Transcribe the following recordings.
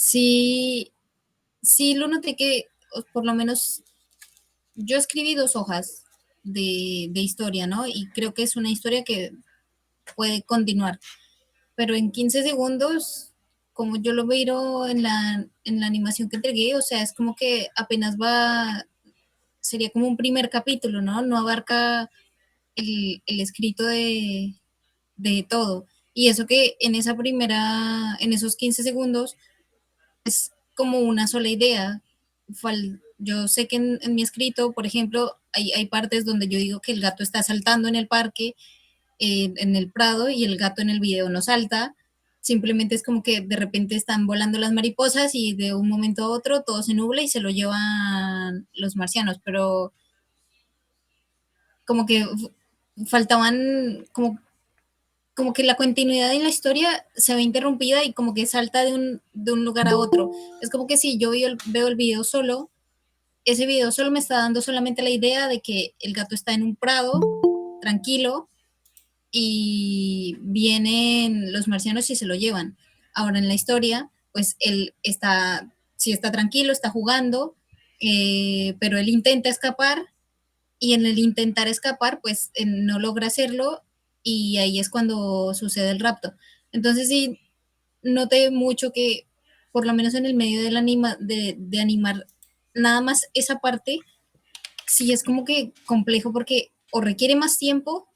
sí, sí lo noté que, por lo menos, yo escribí 2 hojas de historia, ¿no? Y creo que es una historia que puede continuar, pero en 15 segundos, como yo lo veo en la animación que entregué, o sea, es como que apenas va, sería como un primer capítulo, ¿no? No abarca el escrito de todo. Y eso que en esos 15 segundos, es como una sola idea. Yo sé que en mi escrito, por ejemplo, hay partes donde yo digo que el gato está saltando en el parque, en el Prado, y el gato en el video no salta. Simplemente es como que de repente están volando las mariposas y de un momento a otro todo se nubla y se lo llevan los marcianos, pero como que faltaban, como que la continuidad en la historia se ve interrumpida y como que salta de un lugar a otro. Es como que si yo veo el video solo, ese video solo me está dando solamente la idea de que el gato está en un prado, tranquilo, y vienen los marcianos y se lo llevan. Ahora en la historia, pues él está, sí está tranquilo, está jugando, pero él intenta escapar, y en el intentar escapar, pues no logra hacerlo, y ahí es cuando sucede el rapto. Entonces sí, noté mucho que, por lo menos en el medio de animar nada más esa parte, sí es como que complejo porque o requiere más tiempo,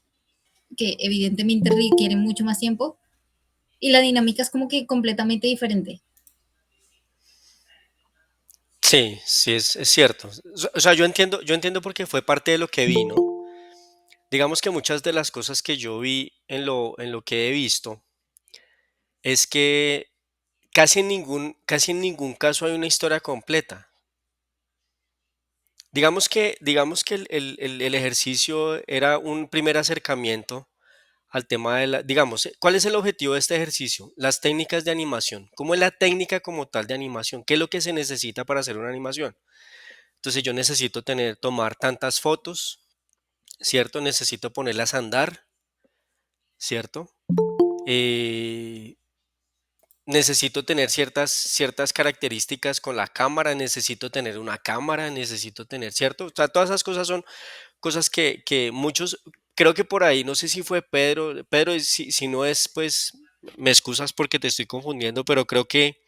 que evidentemente requiere mucho más tiempo, y la dinámica es como que completamente diferente. Sí, sí, es cierto. O sea, yo entiendo porque fue parte de lo que vi, ¿no? Digamos que muchas de las cosas que yo vi en lo que he visto es que casi en ningún caso hay una historia completa. Digamos que el ejercicio era un primer acercamiento al tema digamos, ¿cuál es el objetivo de este ejercicio? Las técnicas de animación. ¿Cómo es la técnica como tal de animación? ¿Qué es lo que se necesita para hacer una animación? Entonces yo necesito tomar tantas fotos, ¿cierto? Necesito ponerlas a andar, ¿cierto? Eh, necesito tener ciertas características con la cámara, necesito tener una cámara, necesito tener, ¿cierto? O sea, todas esas cosas son cosas que muchos, creo que por ahí, no sé si fue Pedro, si no es, pues me excusas porque te estoy confundiendo, pero creo que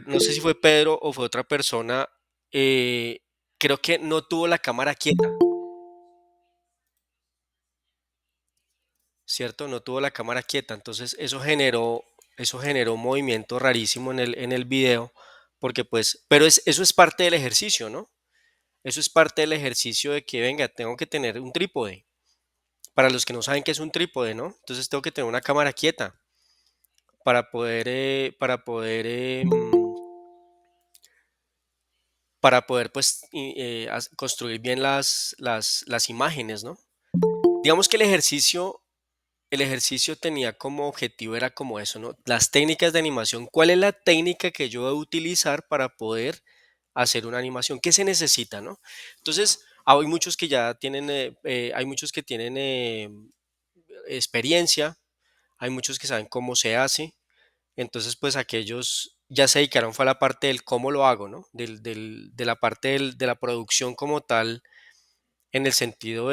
no sé si fue Pedro o fue otra persona, eh, creo que no tuvo la cámara quieta, ¿cierto? No tuvo la cámara quieta, entonces eso generó un movimiento rarísimo en el video, porque pues, pero eso es parte del ejercicio, ¿no? Eso es parte del ejercicio de que, venga, tengo que tener un trípode. Para los que no saben qué es un trípode, ¿no? Entonces tengo que tener una cámara quieta para poder pues construir bien las imágenes, ¿no? Digamos que el ejercicio tenía como objetivo, era como eso, ¿no? Las técnicas de animación. ¿Cuál es la técnica que yo debo utilizar para poder hacer una animación? ¿Qué se necesita, no? Entonces, hay muchos que ya tienen, hay muchos que tienen experiencia, hay muchos que saben cómo se hace. Entonces, pues aquellos ya se dedicaron fue a la parte del cómo lo hago, ¿no? De la parte de la producción como tal, en el sentido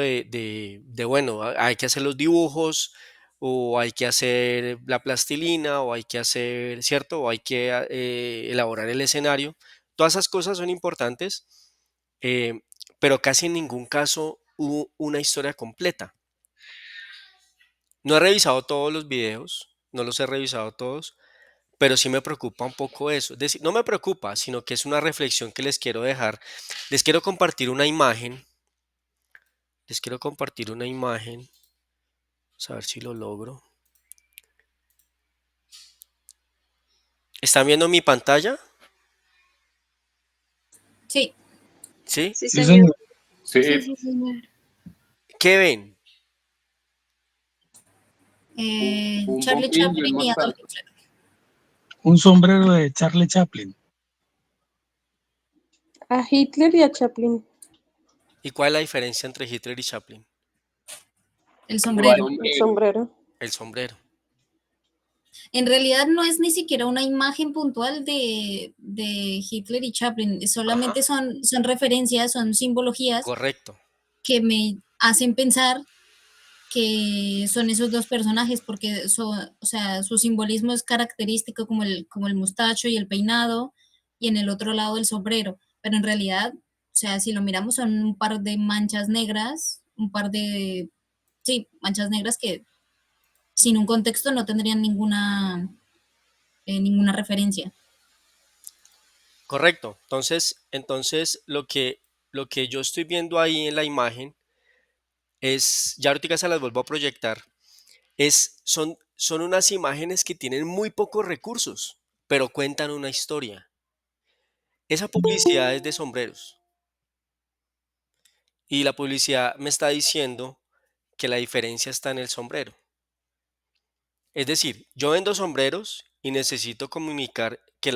bueno, hay que hacer los dibujos, o hay que hacer la plastilina, o hay que hacer, ¿cierto? O hay que elaborar el escenario. Todas esas cosas son importantes, eh, pero casi en ningún caso hubo una historia completa. No he revisado todos los videos, no los he revisado todos, pero sí me preocupa un poco eso. Es decir, no me preocupa, sino que es una reflexión que les quiero dejar. Les quiero compartir una imagen. Les quiero compartir una imagen. Vamos a ver si lo logro. ¿Están viendo mi pantalla? Sí, ¿Sí? Sí, Sí, señor. señor. sí, Sí, sí, señor. ¿Qué ven? un Charlie bombín y un Chaplin y Adolf mostaza. Hitler. Un sombrero de Charlie Chaplin. A Hitler y a Chaplin. ¿Y cuál es la diferencia entre Hitler y Chaplin? El El sombrero. El sombrero. sombrero. El sombrero. En realidad no es ni siquiera una imagen puntual de Hitler y Chaplin, Ajá, solamente son referencias, son simbologías correcto. que me hacen pensar que son esos dos personajes, porque o sea, su simbolismo es característico como el mostacho y el peinado, y en el otro lado el sombrero, pero en realidad, o sea, si lo miramos son un par de manchas negras, un par de, sí, manchas negras que sin un contexto no tendrían ninguna referencia. Correcto. Entonces lo que yo estoy viendo ahí en la imagen es, ya ahorita se las vuelvo a proyectar, son unas imágenes que tienen muy pocos recursos, pero cuentan una historia. Esa publicidad es de sombreros y la publicidad me está diciendo que la diferencia está en el sombrero. Es decir, yo vendo sombreros y necesito comunicar que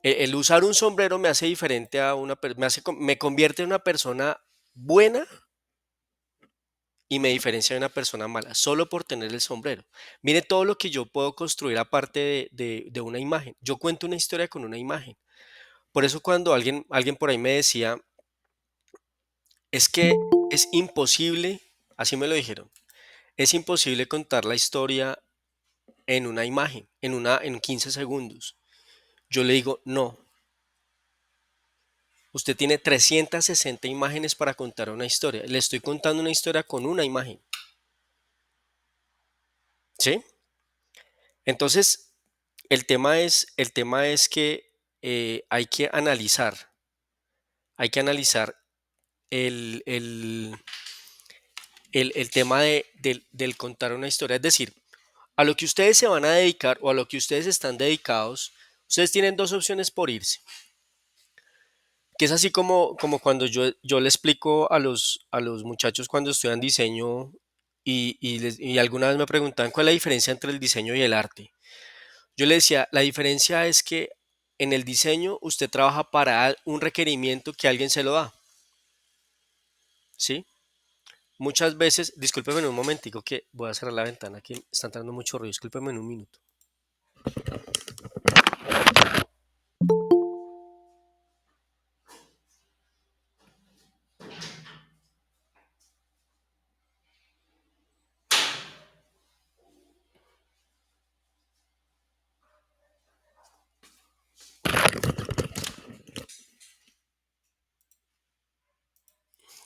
el usar un sombrero me hace diferente a me convierte en una persona buena y me diferencia de una persona mala, solo por tener el sombrero. Mire todo lo que yo puedo construir aparte de una imagen. Yo cuento una historia con una imagen. Por eso cuando alguien por ahí me decía, es que es imposible, así me lo dijeron, es imposible contar la historia en una imagen, en 15 segundos. Yo le digo, no, usted tiene 360 imágenes para contar una historia. Le estoy contando una historia con una imagen. ¿Sí? Entonces, el tema es que hay que analizar el, el- el tema del contar una historia. Es decir, a lo que ustedes se van a dedicar o a lo que ustedes están dedicados, ustedes tienen dos opciones por irse. Que es así como cuando yo le explico a los muchachos cuando estudian diseño y alguna vez me preguntaban cuál es la diferencia entre el diseño y el arte. Yo le decía, la diferencia es que en el diseño usted trabaja para un requerimiento que alguien se lo da, ¿sí? Muchas veces, discúlpeme en un momentico que voy a cerrar la ventana que está entrando mucho ruido, discúlpeme en un minuto.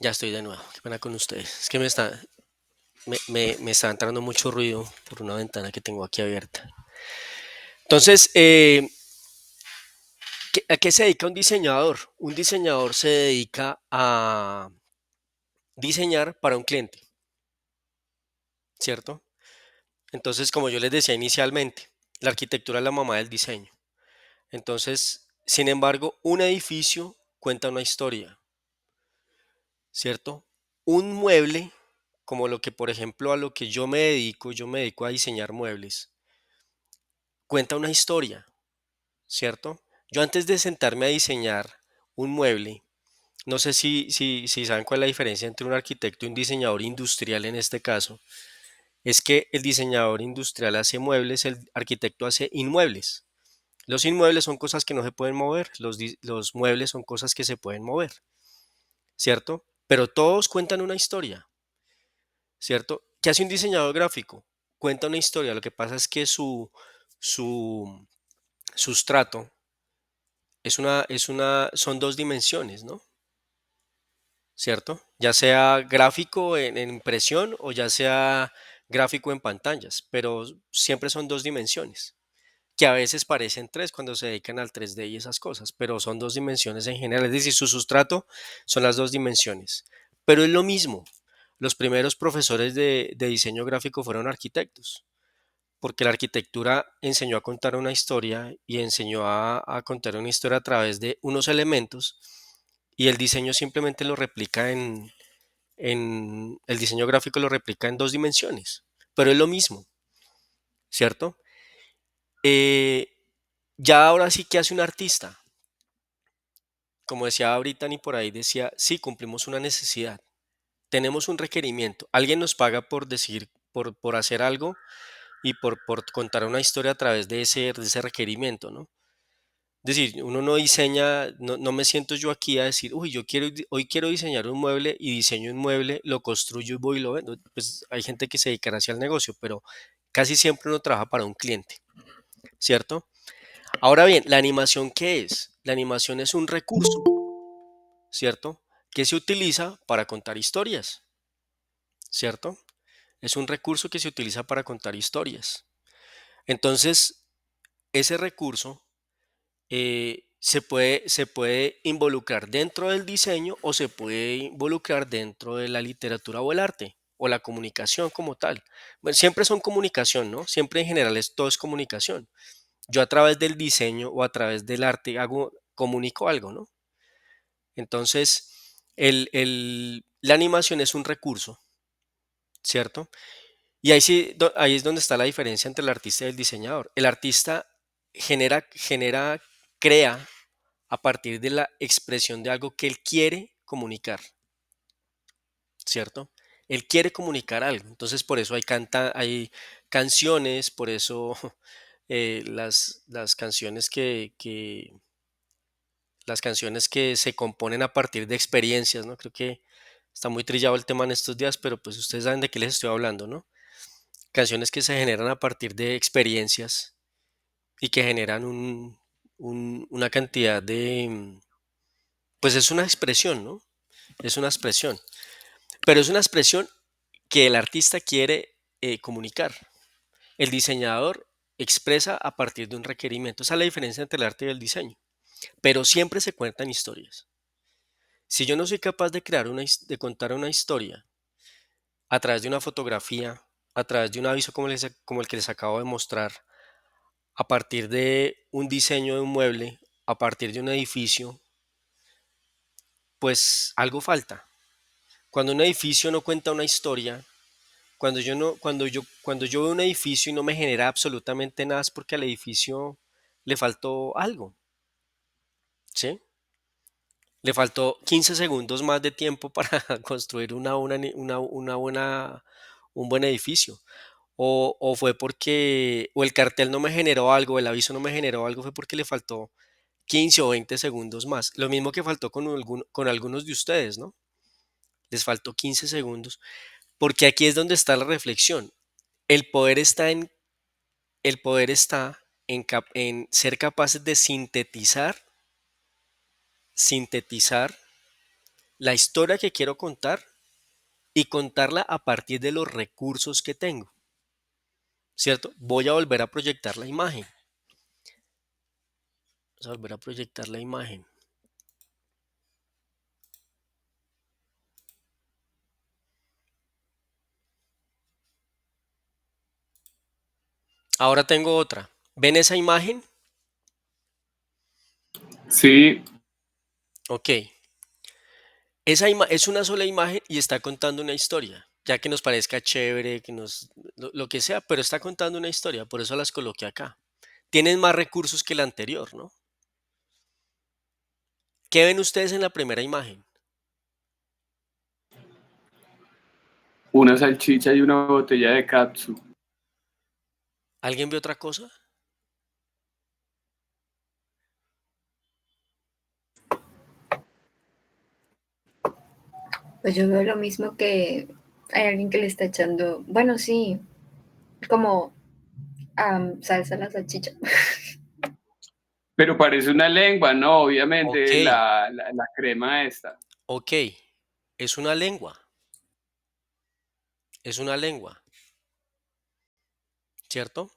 Ya estoy de nuevo, qué pena con ustedes. Es que me está entrando mucho ruido por una ventana que tengo aquí abierta. Entonces, ¿a qué se dedica un diseñador? Un diseñador se dedica a diseñar para un cliente, ¿cierto? Entonces, como yo les decía inicialmente, la arquitectura es la mamá del diseño. Entonces, sin embargo, un edificio cuenta una historia, ¿cierto? Un mueble, como lo que, por ejemplo, a lo que yo me dedico a diseñar muebles, cuenta una historia, ¿cierto? Yo antes de sentarme a diseñar un mueble, no sé si saben cuál es la diferencia entre un arquitecto y un diseñador industrial en este caso, es que el diseñador industrial hace muebles, el arquitecto hace inmuebles. Los inmuebles son cosas que no se pueden mover, los muebles son cosas que se pueden mover, ¿cierto? Pero todos cuentan una historia, ¿cierto? ¿Qué hace un diseñador gráfico? Cuenta una historia, lo que pasa es que su sustrato son dos dimensiones, ¿no? ¿Cierto? Ya sea gráfico en impresión o ya sea gráfico en pantallas, pero siempre son dos dimensiones, que a veces parecen tres cuando se dedican al 3D y esas cosas, pero son dos dimensiones en general, es decir, su sustrato son las dos dimensiones. Pero es lo mismo, los primeros profesores de diseño gráfico fueron arquitectos, porque la arquitectura enseñó a contar una historia y enseñó a contar una historia a través de unos elementos y el diseño simplemente lo replica el diseño gráfico lo replica en dos dimensiones, pero es lo mismo, ¿cierto? Eh, ya ahora sí que hace un artista. Como decía Brittany por ahí, decía, sí, cumplimos una necesidad, tenemos un requerimiento, alguien nos paga por decir por hacer algo y por contar una historia a través de ese requerimiento, ¿no? Es decir, uno no diseña, no me siento yo aquí a decir, uy, hoy quiero diseñar un mueble y diseño un mueble, lo construyo y voy y lo vendo. Pues hay gente que se dedicará hacia el negocio, pero casi siempre uno trabaja para un cliente, ¿cierto? Ahora bien, ¿la animación qué es? La animación es un recurso, ¿cierto? Que se utiliza para contar historias, ¿cierto? Es un recurso que se utiliza para contar historias. Entonces, ese recurso se puede involucrar dentro del diseño o se puede involucrar dentro de la literatura o el arte o la comunicación como tal. Bueno, siempre son comunicación, ¿no? Siempre en general todo es comunicación. Yo a través del diseño o a través del arte comunico algo, ¿no? Entonces, la animación es un recurso, ¿cierto? Y ahí sí, ahí es donde está la diferencia entre el artista y el diseñador. El artista crea a partir de la expresión de algo que él quiere comunicar, ¿cierto? Él quiere comunicar algo. Entonces, por eso hay canciones, por eso las canciones las canciones que se componen a partir de experiencias, ¿no? Creo que está muy trillado el tema en estos días, pero pues ustedes saben de qué les estoy hablando, ¿no? Canciones que se generan a partir de experiencias y que generan una cantidad pues es una expresión, ¿no? Es una expresión, pero es una expresión que el artista quiere comunicar. El diseñador expresa a partir de un requerimiento. Esa es la diferencia entre el arte y el diseño, pero siempre se cuentan historias. Si yo no soy capaz de de contar una historia a través de una fotografía, a través de un aviso como el que les acabo de mostrar, a partir de un diseño de un mueble, a partir de un edificio, pues algo falta. Cuando un edificio no cuenta una historia, cuando yo no, cuando yo veo un edificio y no me genera absolutamente nada es porque al edificio le faltó algo, ¿sí? Le faltó 15 segundos más de tiempo para construir una buena, un buen edificio. O fue porque, o el cartel no me generó algo, el aviso no me generó algo, fue porque le faltó 15 o 20 segundos más. Lo mismo que faltó con algunos de ustedes, ¿no? Les faltó 15 segundos, porque aquí es donde está la reflexión. El poder está en, el poder está en ser capaces de sintetizar la historia que quiero contar y contarla a partir de los recursos que tengo, ¿cierto? Voy a volver a proyectar la imagen. Vamos a volver a proyectar la imagen. Ahora tengo otra. ¿Ven esa imagen? Sí, Ok. Es una sola imagen y está contando una historia. Ya que nos parezca chévere, lo que sea, pero está contando una historia, por eso las coloqué acá. Tienen más recursos que la anterior, ¿no? ¿Qué ven ustedes en la primera imagen? una salchicha y una botella de katsu. ¿Alguien ve otra cosa? Pues yo veo lo mismo que hay alguien que le está echando, bueno, sí, como salsa a la salchicha. Pero parece una lengua, ¿no? Ok, Obviamente la crema esta. ok. Es una lengua. Es una lengua, ¿cierto?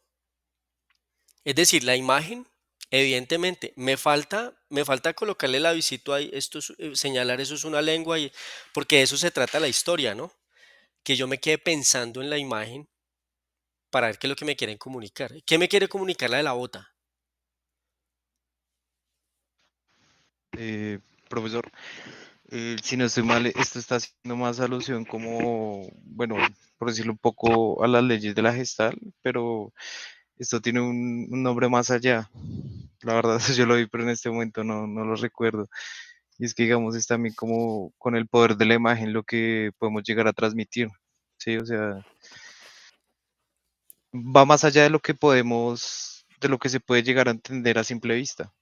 Es decir, la imagen, evidentemente, me falta colocarle el avisito ahí, señalar eso es una lengua, porque de eso se trata la historia, ¿no? Que yo me quede pensando en la imagen para ver qué es lo que me quieren comunicar. ¿Qué me quiere comunicar la de la bota? Profesor, si no estoy mal, esto está haciendo más alusión como, bueno, por decirlo un poco a las leyes de la gestal, pero esto tiene un nombre más allá. La verdad, yo lo vi, pero en este momento no lo recuerdo. Y es que, digamos, es también como con el poder de la imagen lo que podemos llegar a transmitir. Sí, o sea, va más allá de lo que de lo que se puede llegar a entender a simple vista.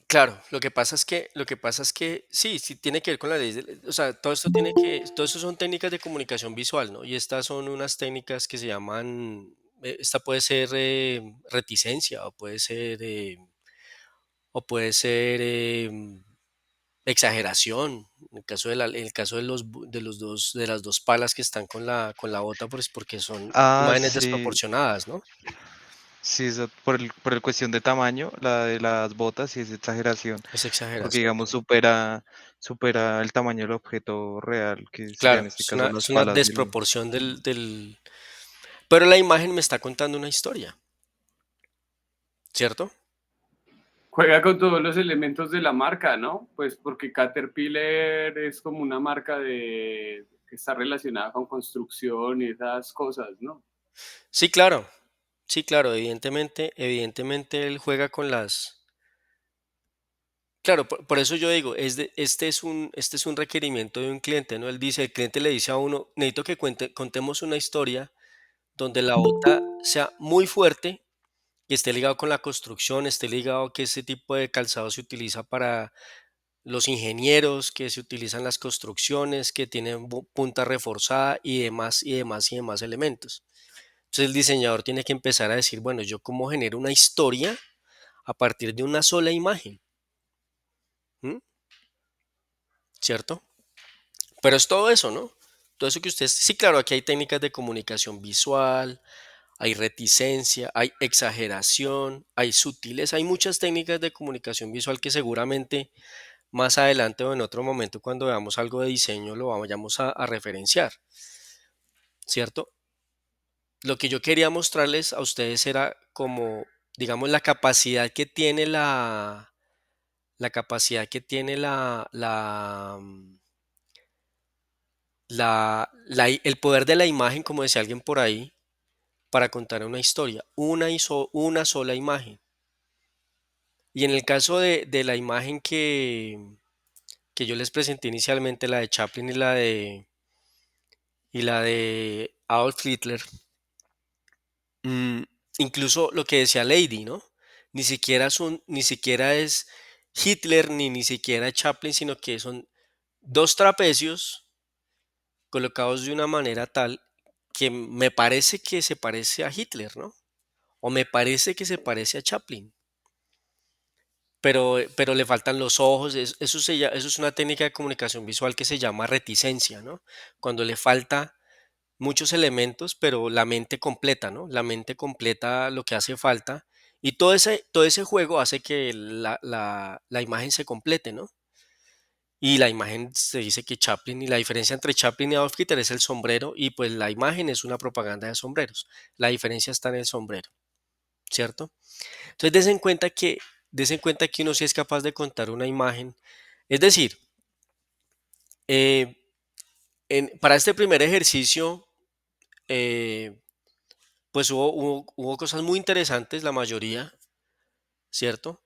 Claro, lo que pasa es que sí, sí tiene que ver con la ley, o sea, todo esto son técnicas de comunicación visual, ¿no? Y estas son unas técnicas que se llaman, esta puede ser reticencia o puede ser exageración. En el caso de las dos palas que están con la bota, pues porque son Ah, imágenes sí, desproporcionadas, ¿no? sí, por el cuestión de tamaño, la de las botas sí es exageración, Es porque exageración. digamos supera el tamaño del objeto real, que sería en Claro, este es caso una, las es una palas desproporción Pero la imagen me está contando una historia, ¿cierto? Juega con todos los elementos de la marca, ¿no? Pues porque Caterpillar es como una marca que está relacionada con construcción y esas cosas, ¿no? Sí, claro, sí, claro, evidentemente él juega con las... Claro, por eso yo digo, este es un requerimiento de un cliente, ¿no? El cliente le dice a uno, necesito que contemos una historia donde la bota sea muy fuerte y esté ligado con la construcción, esté ligado a que ese tipo de calzado se utiliza para los ingenieros, que se utilizan en las construcciones, que tienen punta reforzada y demás, y demás, y demás elementos. Entonces el diseñador tiene que empezar a decir, bueno, yo cómo genero una historia a partir de una sola imagen, ¿m? ¿Cierto? Pero es todo eso, ¿no? Todo eso que ustedes, sí, claro, aquí hay técnicas de comunicación visual, hay reticencia, hay exageración, hay sutileza, hay muchas técnicas de comunicación visual que seguramente más adelante o en otro momento cuando veamos algo de diseño lo vayamos a referenciar, ¿cierto? Lo que yo quería mostrarles a ustedes era como, digamos, la capacidad que tiene el poder de la imagen, como decía alguien por ahí, para contar una historia, una sola imagen. Y en el caso de la imagen que yo les presenté inicialmente, la de Chaplin y la de Adolf Hitler, mm, incluso lo que decía Lady, ¿no? Ni siquiera es Hitler ni siquiera Chaplin, sino que son dos trapecios colocados de una manera tal que me parece que se parece a Hitler, ¿no? O me parece que se parece a Chaplin, pero le faltan los ojos. Eso es una técnica de comunicación visual que se llama reticencia, ¿no? Cuando le falta muchos elementos, pero la mente completa, ¿no? La mente completa lo que hace falta y todo ese juego hace que la imagen se complete, ¿no? Y la imagen se dice que Chaplin, y la diferencia entre Chaplin y Adolf Hitler es el sombrero, y pues la imagen es una propaganda de sombreros. La diferencia está en el sombrero, ¿cierto? Entonces des en cuenta que uno sí es capaz de contar una imagen. Es decir, eh, para este primer ejercicio, eh, pues hubo cosas muy interesantes, la mayoría, ¿cierto?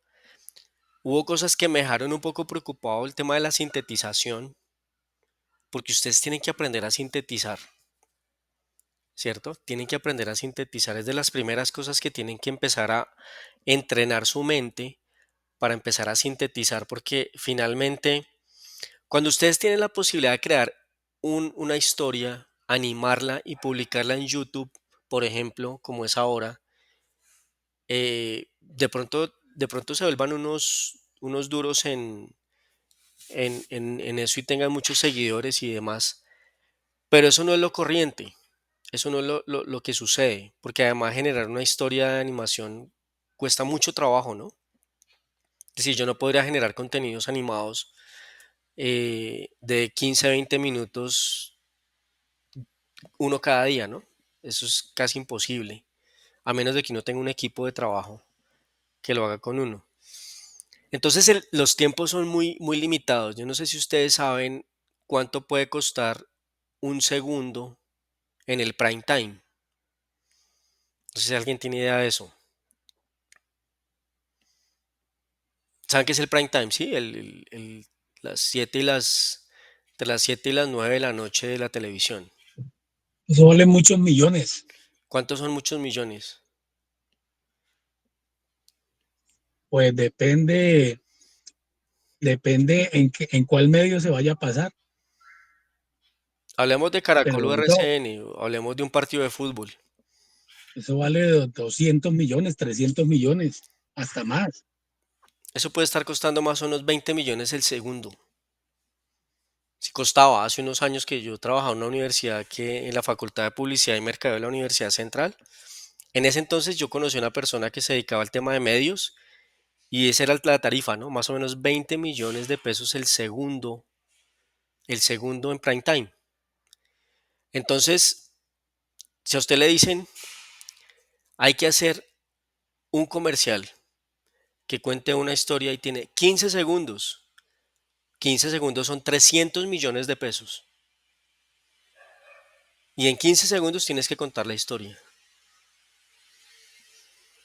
Hubo cosas que me dejaron un poco preocupado, el tema de la sintetización, porque ustedes tienen que aprender a sintetizar, ¿cierto? Tienen que aprender a sintetizar. Es de las primeras cosas que tienen que empezar a entrenar su mente para empezar a sintetizar, porque finalmente, cuando ustedes tienen la posibilidad de crear una historia, animarla y publicarla en YouTube, por ejemplo, como es ahora, de pronto se vuelvan unos duros en eso y tengan muchos seguidores y demás. Pero eso no es lo corriente, eso no es lo que sucede, porque además generar una historia de animación cuesta mucho trabajo, ¿no? Es decir, yo no podría generar contenidos animados de 15 a 20 minutos, uno cada día, ¿no? Eso es casi imposible, a menos de que uno tenga un equipo de trabajo que lo haga con uno. Entonces los tiempos son muy, muy limitados. Yo no sé si ustedes saben cuánto puede costar un segundo en el prime time. No sé si alguien tiene idea de eso. ¿Saben qué es el prime time? Sí, las 7 y entre las 7 y las 9 de la noche de la televisión. Eso vale muchos millones. ¿Cuántos son muchos millones? Pues depende en cuál medio se vaya a pasar. Hablemos de Caracol Pero o RCN, o hablemos de un partido de fútbol. eso vale 200 millones, 300 millones, hasta más. Eso puede estar costando más o menos 20 millones el segundo. Si costaba hace unos años que yo trabajaba en una universidad que en la Facultad de Publicidad y Mercadeo de la Universidad Central, en ese entonces yo conocí a una persona que se dedicaba al tema de medios y esa era la tarifa, ¿no? Más o menos 20 millones de pesos el segundo en prime time. Entonces, si a usted le dicen, hay que hacer un comercial que cuente una historia y tiene 15 segundos, 15 segundos son 300 millones de pesos. Y en 15 segundos tienes que contar la historia.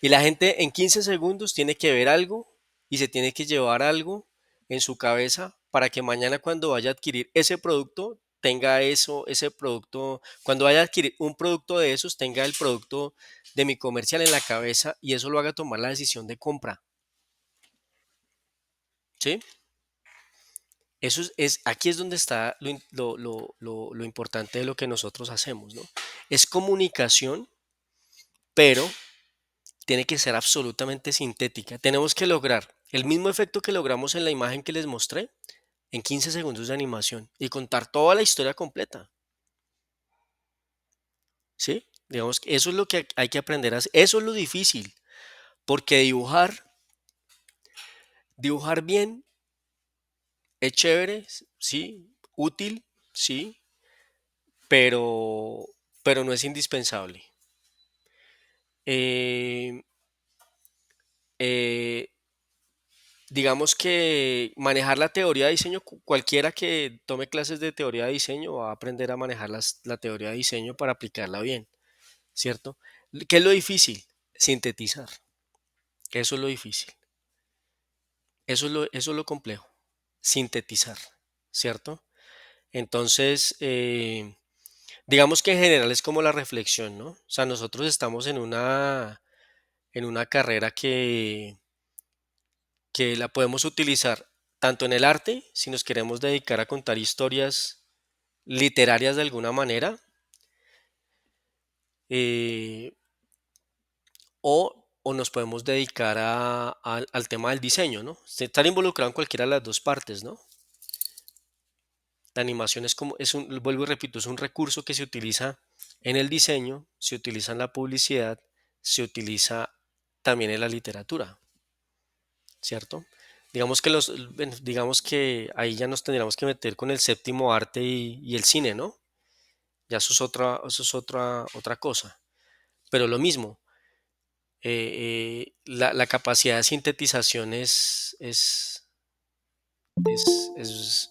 Y la gente en 15 segundos tiene que ver algo y se tiene que llevar algo en su cabeza para que mañana cuando vaya a adquirir ese producto tenga eso, ese producto, cuando vaya a adquirir un producto de esos, tenga el producto de mi comercial en la cabeza y eso lo haga tomar la decisión de compra. ¿Sí? Eso aquí es donde está lo importante de lo que nosotros hacemos, ¿no? Es comunicación, pero tiene que ser absolutamente sintética. Tenemos que lograr el mismo efecto que logramos en la imagen que les mostré en 15 segundos de animación y contar toda la historia completa. ¿Sí? Digamos que eso es lo que hay que aprender a hacer. Eso es lo difícil, porque dibujar bien es chévere, sí, útil, sí, pero, pero no es indispensable. Eh, eh, digamos que manejar la teoría de diseño, cualquiera que tome clases de teoría de diseño va a aprender a manejar la teoría de diseño para aplicarla bien, ¿cierto? ¿Qué es lo difícil? Sintetizar. Eso es lo difícil. Eso es lo complejo. Sintetizar, ¿cierto? Entonces, digamos que en general es como la reflexión, ¿no? O sea, nosotros estamos en una carrera que la podemos utilizar tanto en el arte, si nos queremos dedicar a contar historias literarias de alguna manera, eh, o nos podemos dedicar al tema del diseño, ¿no? Estar involucrado en cualquiera de las dos partes, ¿no? La animación es como, vuelvo y repito, es un recurso que se utiliza en el diseño, se utiliza en la publicidad, se utiliza también en la literatura, ¿cierto? Digamos que ahí ya nos tendríamos que meter con el séptimo arte y el cine, ¿no? Ya eso es otra cosa. Pero lo mismo, la capacidad de sintetización es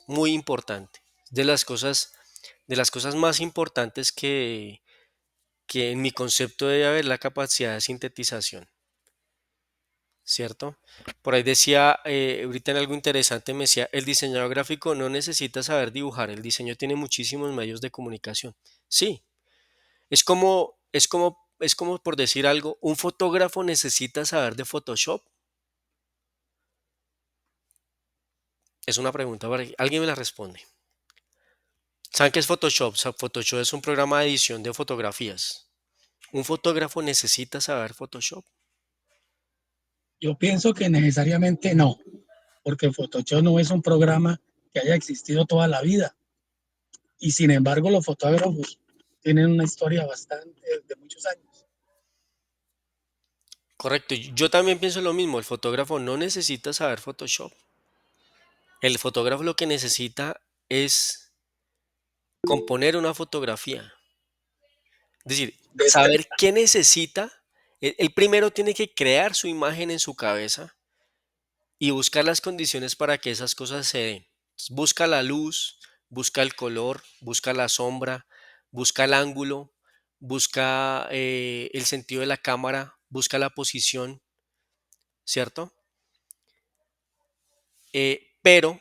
muy importante. De las cosas más importantes que en mi concepto debe haber la capacidad de sintetización, ¿cierto? Por ahí decía, ahorita en algo interesante me decía, el diseñador gráfico no necesita saber dibujar, el diseño tiene muchísimos medios de comunicación. Sí, es como por decir algo, un fotógrafo necesita saber de Photoshop. Es una pregunta para que alguien me la responde. ¿Saben qué es Photoshop? O sea, Photoshop es un programa de edición de fotografías. ¿Un fotógrafo necesita saber Photoshop? Yo pienso que necesariamente no, porque Photoshop no es un programa que haya existido toda la vida. Y sin embargo, los fotógrafos tienen una historia bastante de muchos años. Correcto, yo también pienso lo mismo, el fotógrafo no necesita saber Photoshop. El fotógrafo lo que necesita es componer una fotografía. Es decir, saber qué necesita. El primero tiene que crear su imagen en su cabeza y buscar las condiciones para que esas cosas se den. Busca la luz, busca el color, busca la sombra, busca el ángulo, busca el sentido de la cámara, busca la posición, ¿cierto? Pero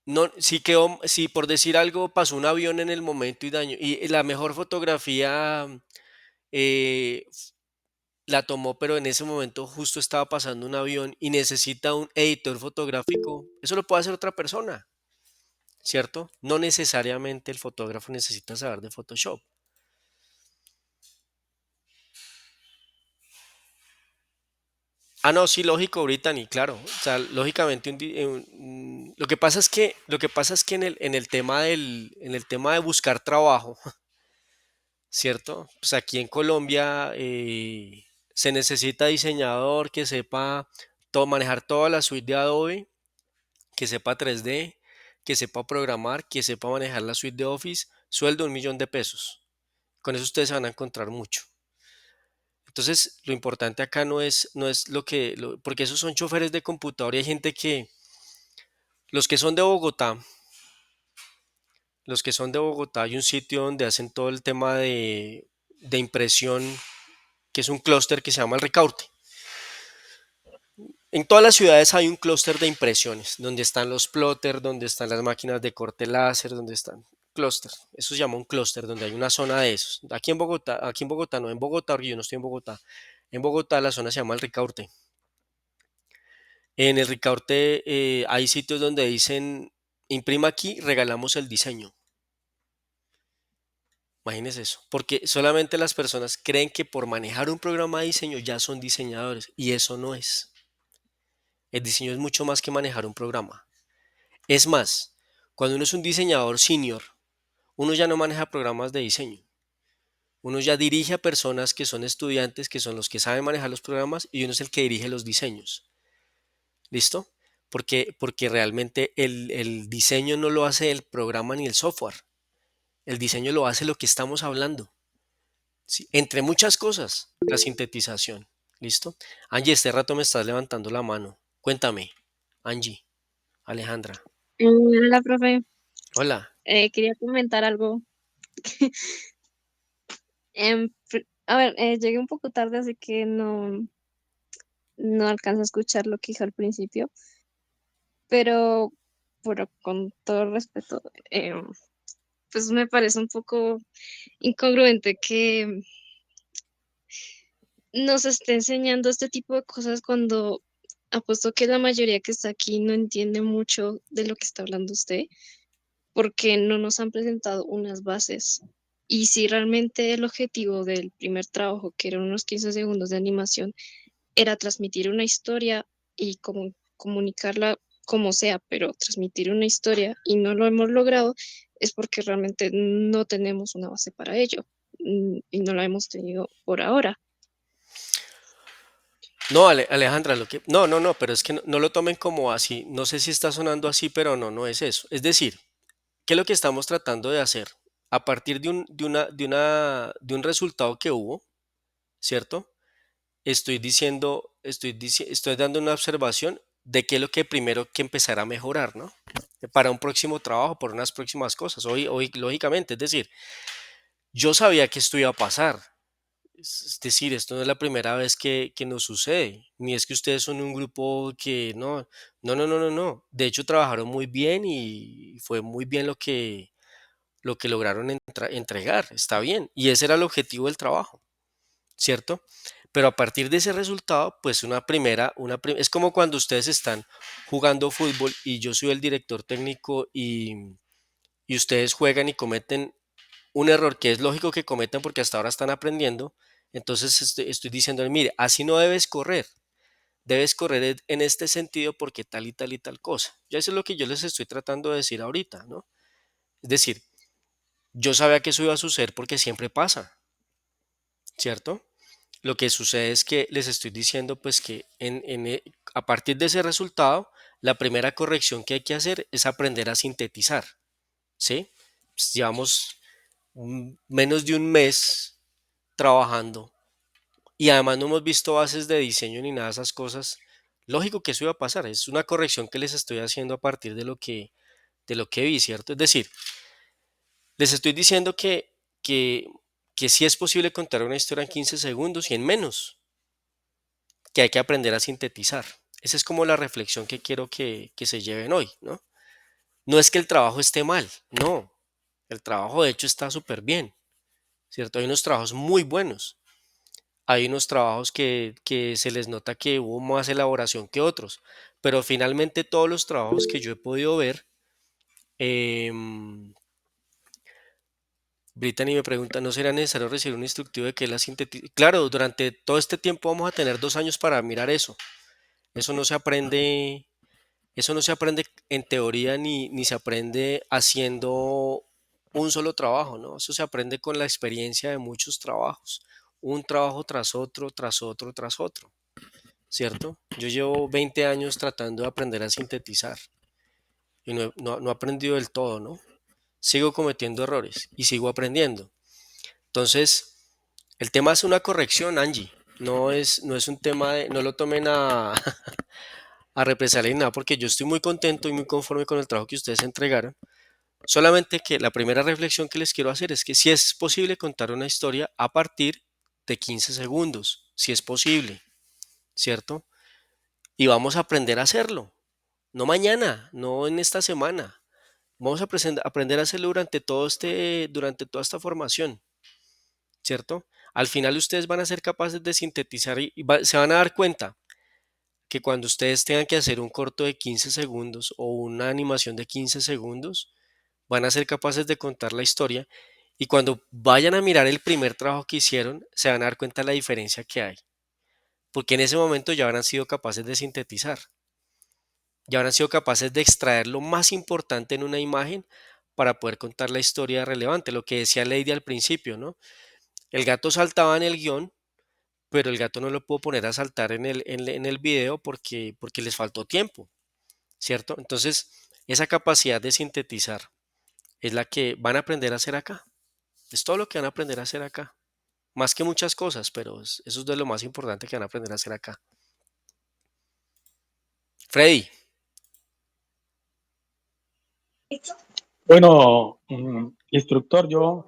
no, si por decir algo pasó un avión en el momento y daño, y la mejor fotografía eh, la tomó, pero en ese momento justo estaba pasando un avión y necesita un editor fotográfico, eso lo puede hacer otra persona, ¿cierto? No necesariamente el fotógrafo necesita saber de Photoshop. Ah, no, sí, lógico, Brittany, claro. O sea, lógicamente lo que pasa es que en el tema en el tema de buscar trabajo, ¿cierto? Pues aquí en Colombia se necesita diseñador que sepa manejar toda la suite de Adobe, que sepa 3D, que sepa programar, que sepa manejar la suite de Office, sueldo 1.000.000 de pesos. Con eso ustedes se van a encontrar mucho. Entonces, lo importante acá no es porque esos son choferes de computador y hay gente los que son de Bogotá, los que son de Bogotá, hay un sitio donde hacen todo el tema de impresión, que es un clúster que se llama el Ricaurte. En todas las ciudades hay un clúster de impresiones, donde están los plotters, donde están las máquinas de corte láser, donde están clúster. Eso se llama un clúster, donde hay una zona de esos. Aquí en Bogotá no, en Bogotá, porque yo no estoy en Bogotá. En Bogotá la zona se llama el Ricaurte. En el Ricaurte hay sitios donde dicen, imprima aquí, regalamos el diseño. Imagínense eso, porque solamente las personas creen que por manejar un programa de diseño ya son diseñadores, y eso no es. El diseño es mucho más que manejar un programa. Es más, cuando uno es un diseñador senior, uno ya no maneja programas de diseño. Uno ya dirige a personas que son estudiantes, que son los que saben manejar los programas, y uno es el que dirige los diseños. ¿Listo? Porque realmente el diseño no lo hace el programa ni el software. El diseño lo hace lo que estamos hablando. ¿Sí? Entre muchas cosas, la sintetización. ¿Listo? Angie, este rato me estás levantando la mano. Cuéntame, Angie, Alejandra. Hola, profe. Hola. Quería comentar algo. A ver, llegué un poco tarde, así que no alcanzo a escuchar lo que dijo al principio, pero con todo respeto, pues me parece un poco incongruente que nos esté enseñando este tipo de cosas cuando apuesto que la mayoría que está aquí no entiende mucho de lo que está hablando usted, porque no nos han presentado unas bases. Y si realmente el objetivo del primer trabajo, que eran unos 15 segundos de animación, era transmitir una historia y comunicarla como sea, pero transmitir una historia y no lo hemos logrado, es porque realmente no tenemos una base para ello y no la hemos tenido por ahora. No, Alejandra, no, pero es que no lo tomen como así. No sé si está sonando así, pero no es eso. Es decir, ¿qué es lo que estamos tratando de hacer? A partir de un resultado que hubo, ¿cierto? Estoy dando una observación de qué es lo que primero que empezar a mejorar, ¿no? Para un próximo trabajo, por unas próximas cosas. Hoy, lógicamente, es decir, yo sabía que esto iba a pasar. Es decir, esto no es la primera vez que nos sucede, ni es que ustedes son un grupo que no. De hecho, trabajaron muy bien y fue muy bien lo que lograron entregar, está bien. Y ese era el objetivo del trabajo, ¿cierto? Pero a partir de ese resultado, pues es como cuando ustedes están jugando fútbol y yo soy el director técnico y ustedes juegan y cometen un error que es lógico que cometan porque hasta ahora están aprendiendo. Entonces estoy diciendo, mire, así no debes correr en este sentido porque tal y tal y tal cosa. Ya eso es lo que yo les estoy tratando de decir ahorita, ¿no? Es decir, yo sabía que eso iba a suceder porque siempre pasa, ¿cierto? Lo que sucede es que les estoy diciendo pues que a partir de ese resultado, la primera corrección que hay que hacer es aprender a sintetizar, ¿sí? Pues llevamos menos de un mes trabajando y además no hemos visto bases de diseño ni nada de esas cosas. Lógico que eso iba a pasar, es una corrección que les estoy haciendo a partir de lo que vi, ¿cierto? Es decir, les estoy diciendo que sí es posible contar una historia en 15 segundos y en menos, que hay que aprender a sintetizar. Esa es como la reflexión que quiero que se lleven hoy, ¿no? No es que el trabajo esté mal, no. El trabajo de hecho está súper bien, ¿cierto? Hay unos trabajos muy buenos, hay unos trabajos que se les nota que hubo más elaboración que otros, pero finalmente todos los trabajos que yo he podido ver, em, Brittany me pregunta, ¿no será necesario recibir un instructivo de que la sintetiza? Claro, durante todo este tiempo vamos a tener 2 años para mirar eso. Eso no se aprende, eso no se aprende en teoría ni se aprende haciendo un solo trabajo, ¿no? Eso se aprende con la experiencia de muchos trabajos, un trabajo tras otro, tras otro, tras otro, ¿cierto? Yo llevo 20 años tratando de aprender a sintetizar y no he aprendido del todo, ¿no? Sigo cometiendo errores y sigo aprendiendo. Entonces, el tema es una corrección, Angie. No es un tema de, no lo tomen a represalia ni nada, porque yo estoy muy contento y muy conforme con el trabajo que ustedes entregaron. Solamente que la primera reflexión que les quiero hacer es que si es posible contar una historia a partir de 15 segundos, si es posible, ¿cierto? Y vamos a aprender a hacerlo, no mañana, no en esta semana. Vamos a aprender a hacerlo durante toda esta formación, ¿cierto? Al final ustedes van a ser capaces de sintetizar se van a dar cuenta que cuando ustedes tengan que hacer un corto de 15 segundos o una animación de 15 segundos, van a ser capaces de contar la historia y cuando vayan a mirar el primer trabajo que hicieron, se van a dar cuenta de la diferencia que hay, porque en ese momento ya habrán sido capaces de sintetizar, ya habrán sido capaces de extraer lo más importante en una imagen para poder contar la historia relevante, lo que decía Lady al principio, ¿no? El gato saltaba en el guión, pero el gato no lo puedo poner a saltar en el video porque les faltó tiempo, ¿cierto? Entonces, esa capacidad de sintetizar es la que van a aprender a hacer acá. Es todo lo que van a aprender a hacer acá. Más que muchas cosas, pero eso es de lo más importante que van a aprender a hacer acá. Freddy, Bueno, instructor, yo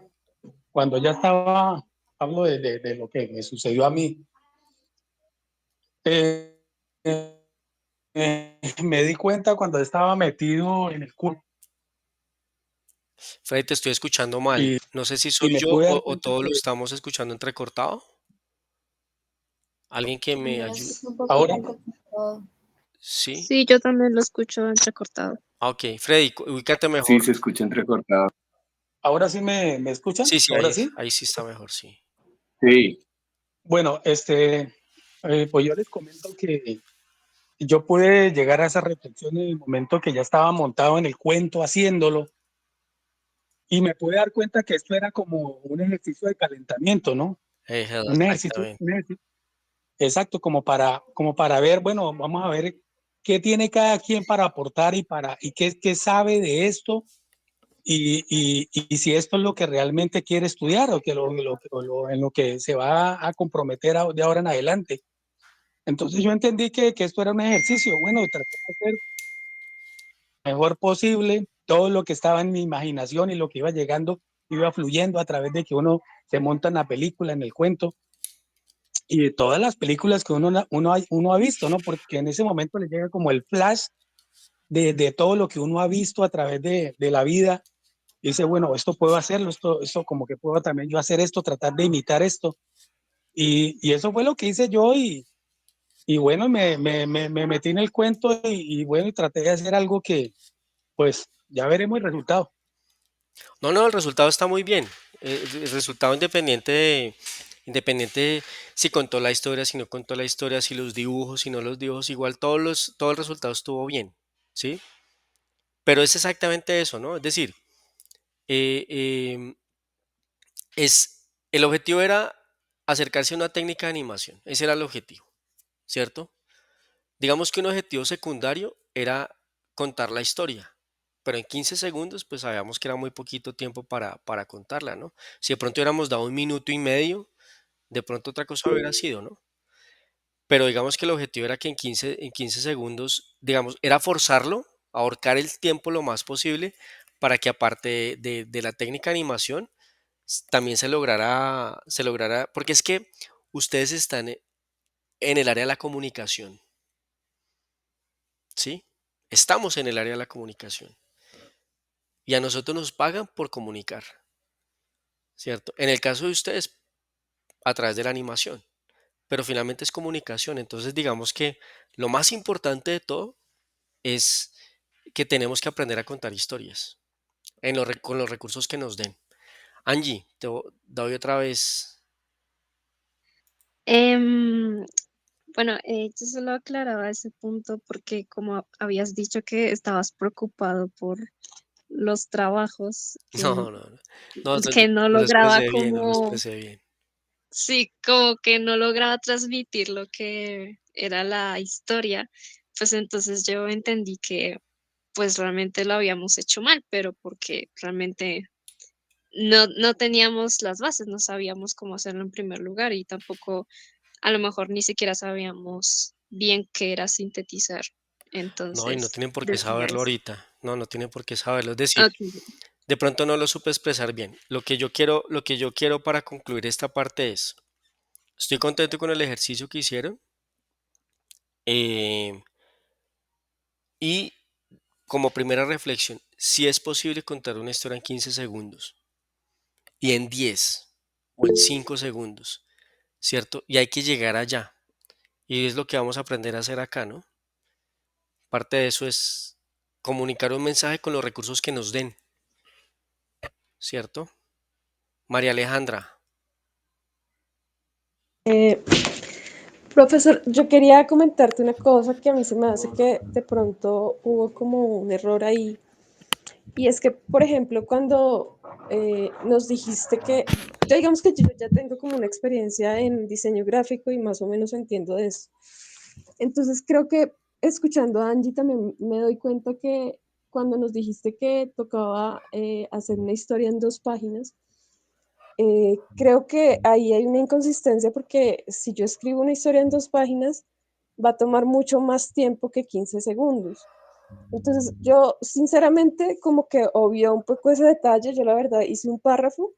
cuando ya estaba, hablo de lo que me sucedió a mí, eh, me di cuenta cuando estaba metido en el curso Freddy, te estoy escuchando mal. y, No sé si y soy me yo pude dar o cuenta todos lo que estamos escuchando entrecortado. ¿Alguien que me ayude? Es un poquito ahora, complicado. Sí. Sí, yo también lo escucho entrecortado. Ah, ok. Freddy, ubícate Sí, mejor. se escucha entrecortado. ahora sí me escuchan, Sí, sí, ahora sí. ahí sí está mejor, sí. Sí. Bueno, pues yo les comento que yo pude llegar a esa reflexión en el momento que ya estaba montado en el cuento haciéndolo y me pude dar cuenta que esto era como un ejercicio de calentamiento, ¿no? Exactamente. Un ejercicio exacto, como para ver, bueno, vamos a ver qué tiene cada quien para aportar y qué sabe de esto y si esto es lo que realmente quiere estudiar o en lo que se va a comprometer de ahora en adelante. Entonces yo entendí que esto era un ejercicio, bueno, tratar de hacer lo mejor posible, todo lo que estaba en mi imaginación y lo que iba llegando iba fluyendo a través de que uno se monta en la película, en el cuento y de todas las películas que uno ha visto, ¿no? Porque en ese momento le llega como el flash de todo lo que uno ha visto a través de la vida. Y dice, bueno, esto puedo hacerlo, esto como que puedo también yo hacer esto, tratar de imitar esto. Y eso fue lo que hice yo y bueno, me metí en el cuento y bueno, y traté de hacer algo que pues ya veremos el resultado. No, el resultado está muy bien. El resultado independiente si contó la historia, si no contó la historia, si los dibujos, si no los dibujos, igual todo el resultado estuvo bien, ¿sí? Pero es exactamente eso, ¿no? Es decir, eh, em, el objetivo era acercarse a una técnica de animación. Ese era el objetivo, ¿cierto? Digamos que un objetivo secundario era contar la historia, pero en 15 segundos, pues sabíamos que era muy poquito tiempo para contarla, ¿no? Si de pronto hubiéramos dado 1 minuto y medio, de pronto otra cosa hubiera sido, ¿no? Pero digamos que el objetivo era que en quince segundos, digamos, era forzarlo, ahorcar el tiempo lo más posible para que aparte de la técnica de animación, también se lograra, porque es que ustedes están en el área de la comunicación, ¿sí? Estamos en el área de la comunicación y a nosotros nos pagan por comunicar, ¿cierto? En el caso de ustedes, a través de la animación. pero finalmente es comunicación. Entonces, digamos que lo más importante de todo es que tenemos que aprender a contar historias con los recursos que nos den. Angie, doy otra vez. Em, bueno, yo solo aclaraba ese punto porque como habías dicho que estabas preocupado por los trabajos, No, no, no. No, que no no lo lograba expresé bien, no lo como, expresé bien. sí, como que no lograba transmitir lo que era la historia, pues entonces yo entendí que pues realmente lo habíamos hecho mal, pero porque realmente no teníamos las bases, no sabíamos cómo hacerlo en primer lugar y tampoco a lo mejor ni siquiera sabíamos bien qué era sintetizar. No, y no Entonces, tienen por qué decía saberlo eso. ahorita. No, no tienen por qué saberlo. Es decir, Ok. de pronto no lo supe expresar bien. Lo que yo quiero para concluir esta parte es, estoy contento con el ejercicio que hicieron eh, y como primera reflexión, si es posible contar una historia en 15 segundos y en 10 o en 5 segundos, ¿cierto? Y hay que llegar allá. Y es lo que vamos a aprender a hacer acá, ¿no? Parte de eso es comunicar un mensaje con los recursos que nos den, ¿cierto? María Alejandra. Eh, Profesor, yo quería comentarte una cosa que a mí se me hace que de pronto hubo como un error ahí. Y es que, por ejemplo, cuando nos dijiste que, yo digamos que yo ya tengo como una experiencia en diseño gráfico y más o menos entiendo de eso. Entonces creo que escuchando a Angie también me doy cuenta que cuando nos dijiste que tocaba hacer una historia en 2 páginas, creo que ahí hay una inconsistencia porque si yo escribo una historia en 2 páginas, va a tomar mucho más tiempo que 15 segundos. Entonces, yo sinceramente como que obvio un poco ese detalle, yo la verdad hice un párrafo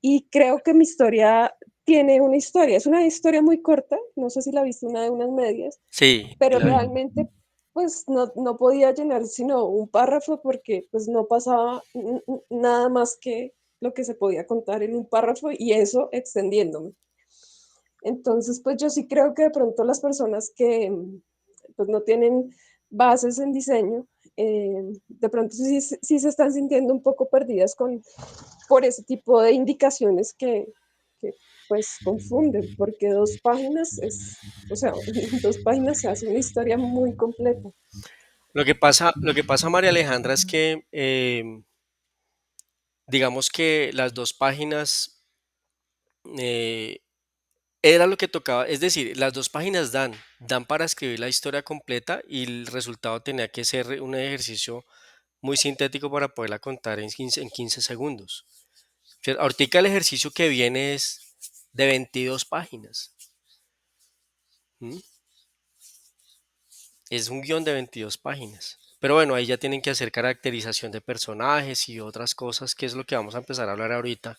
y creo que mi historia tiene una historia, es una historia muy corta, no sé si la viste una de unas medias, Sí, sí pero la vi. realmente pues no podía llenar sino un párrafo porque pues no pasaba nada más que lo que se podía contar en un párrafo y eso extendiéndome. Entonces, pues yo sí creo que de pronto las personas que pues no tienen bases en diseño, de pronto sí se están sintiendo un poco perdidas por ese tipo de indicaciones que pues confunden, porque 2 páginas es, o sea, en 2 páginas se hace una historia muy completa. Lo que pasa, María Alejandra, es que digamos que las dos páginas eh, era lo que tocaba, es decir, las dos páginas dan para escribir la historia completa y el resultado tenía que ser un ejercicio muy sintético para poderla contar en 15 segundos. Ahorita el ejercicio que viene es de 22 páginas. ¿M? Es un guión de 22 páginas. Pero bueno, ahí ya tienen que hacer caracterización de personajes y otras cosas, que es lo que vamos a empezar a hablar ahorita.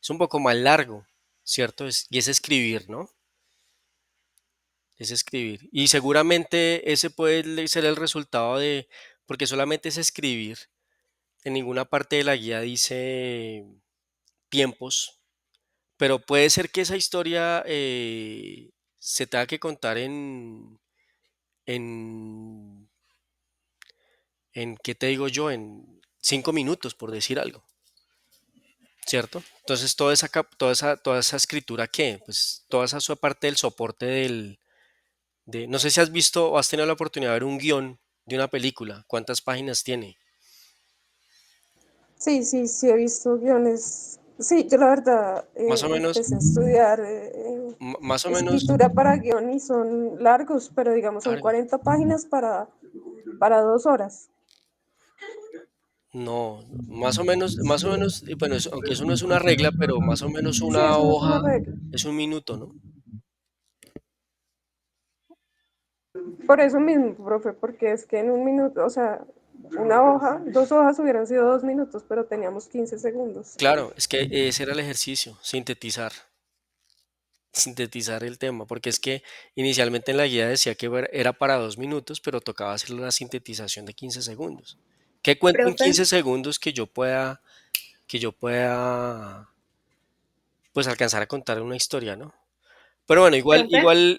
Es un poco más largo, ¿cierto? Y es escribir, ¿no? Es escribir. Y seguramente ese puede ser el resultado de, porque solamente es escribir. En ninguna parte de la guía dice tiempos, pero puede ser que esa historia se tenga que contar en, ¿qué te digo yo? En 5 minutos, por decir algo, ¿cierto? Entonces, toda esa escritura, ¿qué? Pues toda esa parte del soporte no sé si has visto o has tenido la oportunidad de ver un guión de una película, ¿cuántas páginas tiene? Sí, he visto guiones. Sí, yo la verdad Más o menos, empecé a estudiar más o menos, escritura para guión y son largos, pero digamos son largo. 40 páginas para 2 horas. No, más o menos, y bueno, aunque eso no es una regla, pero más o menos Sí, una eso no es una hoja regla. es un minuto, ¿no? Por eso mismo, profe, porque es que en un minuto, o sea, una hoja, 2 hojas hubieran sido 2 minutos, pero teníamos 15 segundos. Claro, es que ese era el ejercicio, sintetizar el tema, porque es que inicialmente en la guía decía que era para 2 minutos, pero tocaba hacer la sintetización de 15 segundos. ¿Qué cuento en Profe, 15 segundos que yo pueda, pues alcanzar a contar una historia, ¿no? Pero bueno, Profe,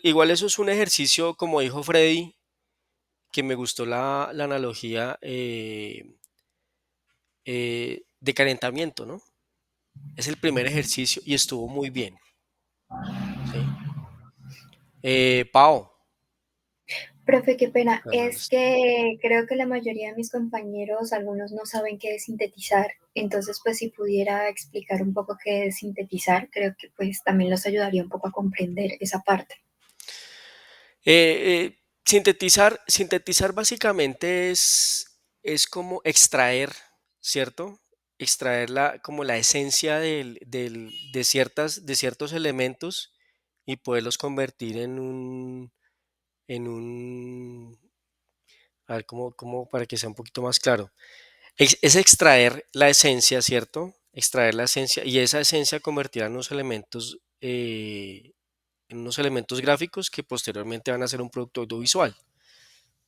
igual eso es un ejercicio, como dijo Freddy, que me gustó la analogía de calentamiento, ¿no? Es el primer ejercicio y estuvo muy bien, ¿sí? Pau, profe, qué pena. Fernando Es está. que creo que la mayoría de mis compañeros, algunos no saben qué es sintetizar. Entonces, pues si pudiera explicar un poco qué es sintetizar, creo que pues también los ayudaría un poco a comprender esa parte. Sintetizar básicamente es como extraer, ¿cierto? Extraer como la esencia de ciertos elementos y poderlos convertir en un, a ver, para que sea un poquito más claro. Es extraer la esencia, ¿cierto? Extraer la esencia y esa esencia convertirla en unos elementos gráficos que posteriormente van a ser un producto audiovisual,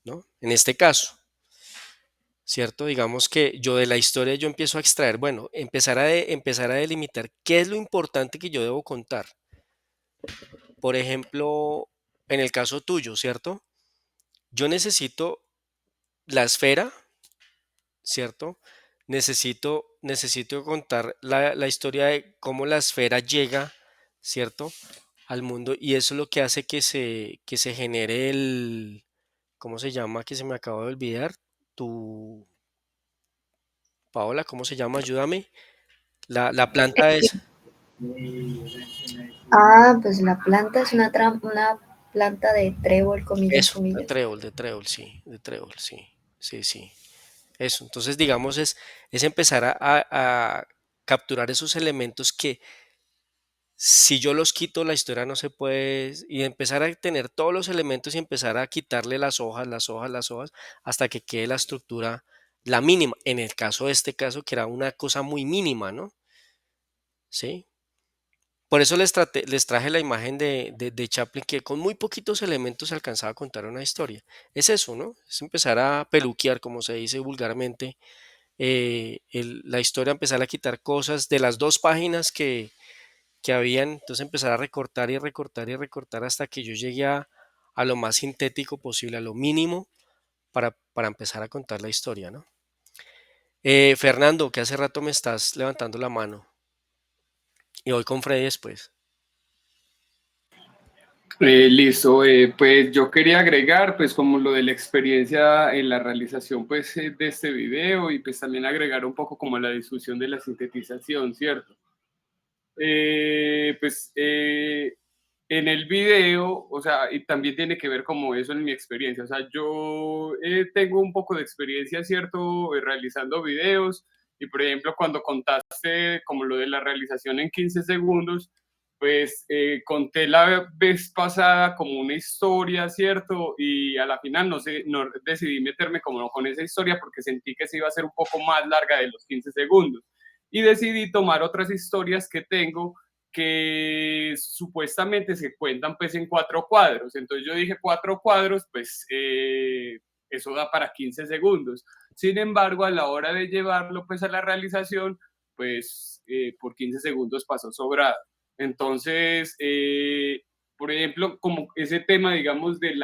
¿no? En este caso, ¿cierto? Digamos que yo de la historia yo empiezo a extraer, bueno, empezar a delimitar qué es lo importante que yo debo contar. Por ejemplo, en el caso tuyo, ¿cierto? Yo necesito la esfera, ¿cierto? Necesito contar la historia de cómo la esfera llega, ¿cierto? Al mundo y eso es lo que hace que se genere ¿cómo se llama? Que se me acaba de olvidar. Tu, Paola, ¿cómo se llama? Ayúdame. La planta es, Ah, pues la planta es una planta de trébol, comillas, eso, comillas. sí, de trébol, sí, sí, sí. Eso, entonces digamos es empezar a capturar esos elementos que si yo los quito, la historia no se puede, y empezar a tener todos los elementos y empezar a quitarle las hojas, las hojas, las hojas, hasta que quede la estructura, la mínima. En el caso de este caso, que era una cosa muy mínima, ¿no? Sí. Por eso les traje la imagen de Chaplin, que con muy poquitos elementos se alcanzaba a contar una historia. Es eso, ¿no? Es empezar a peluquear, como se dice vulgarmente, la historia, empezar a quitar cosas de las 2 páginas que habían, entonces empezar a recortar y recortar y recortar hasta que yo llegue a lo más sintético posible, a lo mínimo, para empezar a contar la historia, ¿no? Fernando, que hace rato me estás levantando la mano, y voy con Freddy después. Listo, pues yo quería agregar pues como lo de la experiencia en la realización pues de este video y pues también agregar un poco como la discusión de la sintetización, ¿cierto? En el video, o sea, y también tiene que ver como eso en mi experiencia, o sea, yo tengo un poco de experiencia, ¿cierto? Realizando videos y por ejemplo cuando contaste como lo de la realización en 15 segundos, pues conté la vez pasada como una historia, ¿cierto? Y a la final no sé, no decidí meterme como con esa historia porque sentí que se iba a ser un poco más larga de los 15 segundos y decidí tomar otras historias que tengo que supuestamente se cuentan pues en 4 cuadros. Entonces yo dije 4 cuadros, pues eso da para 15 segundos. Sin embargo, a la hora de llevarlo pues a la realización, pues por 15 segundos pasó sobrado. Entonces, por ejemplo, como ese tema, digamos, de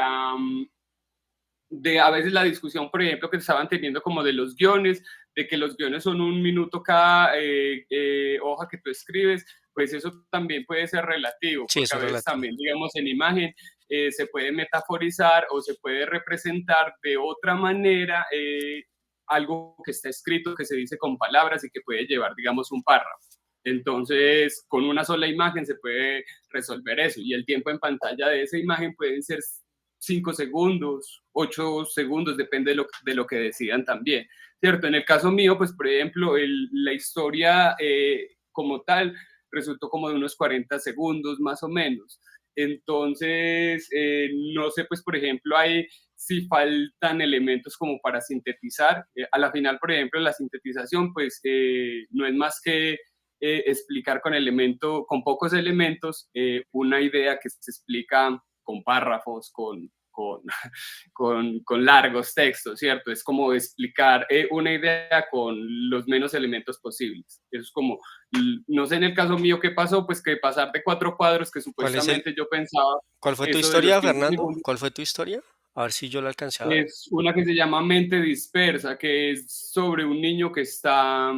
a veces la discusión, por ejemplo, que estaban teniendo como de los guiones, de que los guiones son 1 minuto cada hoja que tú escribes, pues eso también puede ser relativo, Sí, porque eso a es veces relativo. también, digamos, en imagen se puede metaforizar o se puede representar de otra manera algo que está escrito, que se dice con palabras y que puede llevar, digamos, un párrafo. Entonces, con una sola imagen se puede resolver eso y el tiempo en pantalla de esa imagen pueden ser 5 segundos, 8 segundos, depende de lo que decidan también, ¿cierto? En el caso mío, pues, por ejemplo, la historia como tal resultó como de unos 40 segundos más o menos. Entonces, no sé, pues, por ejemplo, hay si faltan elementos como para sintetizar. A la final, por ejemplo, la sintetización, pues, no es más que explicar con pocos elementos una idea que se explica con párrafos, con largos textos, ¿cierto? Es como explicar una idea con los menos elementos posibles. Eso es como, no sé en el caso mío qué pasó, pues que pasar de 4 cuadros que ¿Cuál es el, supuestamente yo pensaba, cuál fue tu eso de los historia, 15 Fernando? segundos, ¿Cuál fue tu historia? A ver si yo la alcancé a ver. es una que se llama Mente Dispersa, que es sobre un niño que está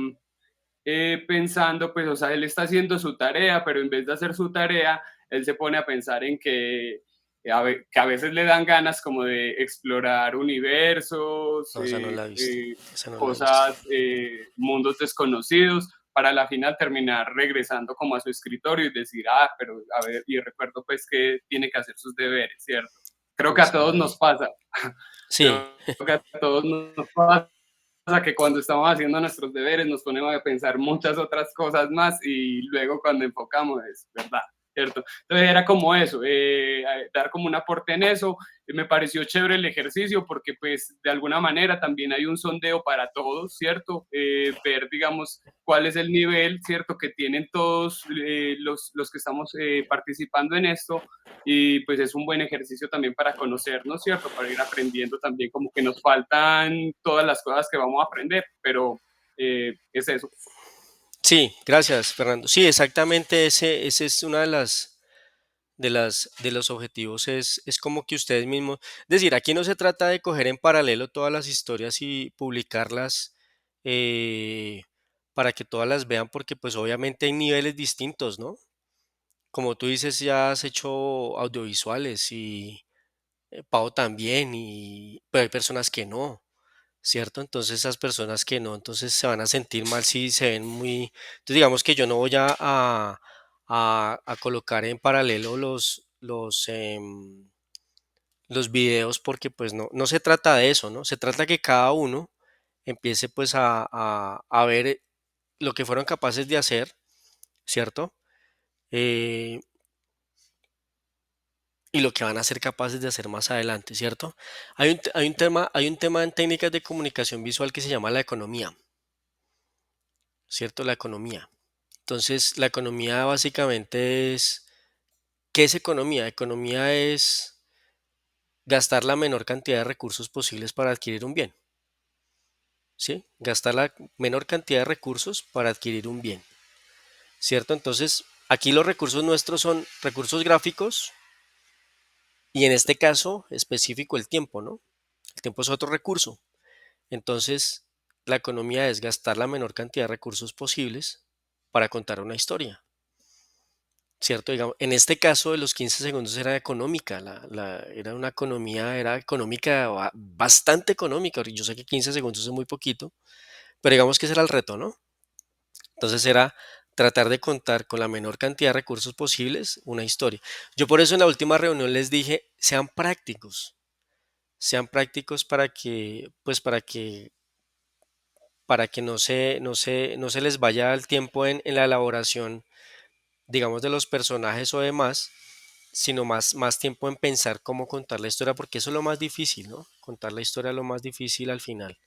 pensando, pues, o sea, él está haciendo su tarea, pero en vez de hacer su tarea, él se pone a pensar en que a veces le dan ganas como de explorar universos, No, esa no la he visto. Esa no la he visto. cosas, mundos desconocidos, para la final terminar regresando como a su escritorio y decir, pero a ver, y recuerdo pues que tiene que hacer sus deberes, ¿cierto? Creo que a Esa no todos la vi. nos pasa. Sí, Creo que a todos nos pasa que cuando estamos haciendo nuestros deberes nos ponemos a pensar muchas otras cosas más y luego cuando enfocamos es verdad, ¿cierto? Entonces era como eso, dar como un aporte en eso. Me pareció chévere el ejercicio porque pues de alguna manera también hay un sondeo para todos, ¿cierto? Ver, digamos, cuál es el nivel, ¿cierto? Que tienen todos los que estamos participando en esto y pues es un buen ejercicio también para conocernos, ¿cierto? Para ir aprendiendo también como que nos faltan todas las cosas que vamos a aprender, pero es eso. sí, gracias, Fernando. Sí, exactamente ese es una de de los objetivos, es como que ustedes mismos, es decir, aquí no se trata de coger en paralelo todas las historias y publicarlas eh, para que todas las vean, porque pues obviamente hay niveles distintos, ¿no? Como tú dices, ya has hecho audiovisuales y Pau también, pero hay personas que no. ¿Cierto? Entonces esas personas que no, entonces se van a sentir mal si se ven muy... Entonces digamos que yo no voy a colocar en paralelo los videos porque pues no se trata de eso, ¿no? Se trata que cada uno empiece pues a ver lo que fueron capaces de hacer, ¿cierto? Eh, y lo que van a ser capaces de hacer más adelante, ¿cierto? Hay un tema en técnicas de comunicación visual que se llama la economía, ¿cierto? La economía. Entonces, la economía básicamente es, ¿qué es economía? Economía es gastar la menor cantidad de recursos posibles para adquirir un bien, ¿sí? Gastar la menor cantidad de recursos para adquirir un bien, ¿cierto? Entonces, aquí los recursos nuestros son recursos gráficos y en este caso específico el tiempo, ¿no? El tiempo es otro recurso. Entonces, la economía es gastar la menor cantidad de recursos posibles para contar una historia. ¿Cierto? Digamos, en este caso de los 15 segundos era económica, era una economía, era económica, bastante económica. Yo sé que 15 segundos es muy poquito, pero digamos que ese era el reto, ¿no? Entonces era tratar de contar con la menor cantidad de recursos posibles una historia. Yo por eso en la última reunión les dije, sean prácticos pues para que no se les vaya el tiempo en la elaboración, digamos, de los personajes o demás, sino más tiempo en pensar cómo contar la historia, porque eso es lo más difícil, ¿no? Contar la historia es lo más difícil al final.